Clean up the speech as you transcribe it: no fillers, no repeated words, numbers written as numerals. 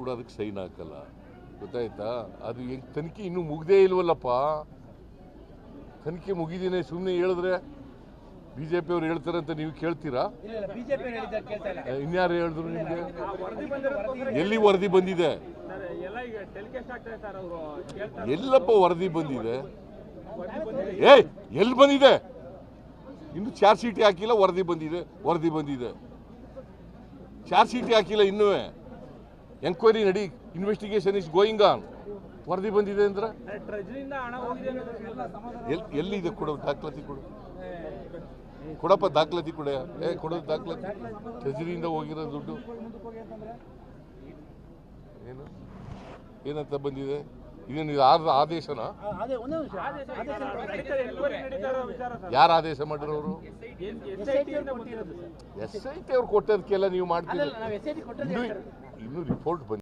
ಕೂಡ ಅದಕ್ಕೆ ಸೈನ್ ಹಾಕಲ್ಲ, ಗೊತ್ತಾಯ್ತಾ? ಅದು ಹೆಂಗೆ ತನಿಖೆ ಇನ್ನೂ ಮುಗ್ದೇ ಇಲ್ವಲ್ಲಪ್ಪ. ತನಿಖೆ ಮುಗಿದೀನಿ ಸುಮ್ಮನೆ ಹೇಳಿದ್ರೆ BJP ಅವ್ರು ಹೇಳ್ತಾರೆ ಅಂತ ನೀವು ಕೇಳ್ತೀರಾ? ಇನ್ಯಾರು ಹೇಳಿದ್ರು ನಿಮಗೆ? ಎಲ್ಲಿ ವರದಿ ಬಂದಿದೆ? ಎಲ್ಲಪ್ಪ ವರದಿ ಬಂದಿದೆ? ಎಲ್ಲಿ ಬಂದಿದೆ? ಇನ್ನು ಚಾರ್ಜ್ ಶೀಟ್ ಹಾಕಿಲ್ಲ, ವರದಿ ಬಂದಿದೆ. ಚಾರ್ಜ್ ಶೀಟ್ ಹಾಕಿಲ್ಲ ಇನ್ನೂ. ಎಂಕ್ವೈರಿ ನಡಿ, ಇನ್ವೆಸ್ಟಿಗೇಷನ್ ಇಸ್ ಗೋಯಿಂಗ್ ಆನ್. ವರದಿ ಬಂದಿದೆ ಅಂದ್ರೆ ಎಲ್ಲಿದೆ? ಕೊಡು ದಾಖಲಾತಿ, ಕೊಡಪ್ಪ ದಾಖಲಾತಿ ಕೊಡ. ಕೊಡೋದು ದಾಖಲಾತಿ. ಟ್ರೆಜರಿಯಿಂದ ಹೋಗಿರೋ ದುಡ್ಡು ಏನಂತ ಬಂದಿದೆ? ಇದೇನು ಆದೇಶನಾ? ಯಾರ ಆದೇಶ ಮಾಡಿರೋರು? SIT ಅವ್ರು ಕೊಟ್ಟದಕ್ಕೆಲ್ಲ ನೀವು ಮಾಡ್ತೀರಿ. ಇನ್ನೂ ರಿಪೋರ್ಟ್ ಬಂದಿದೆ.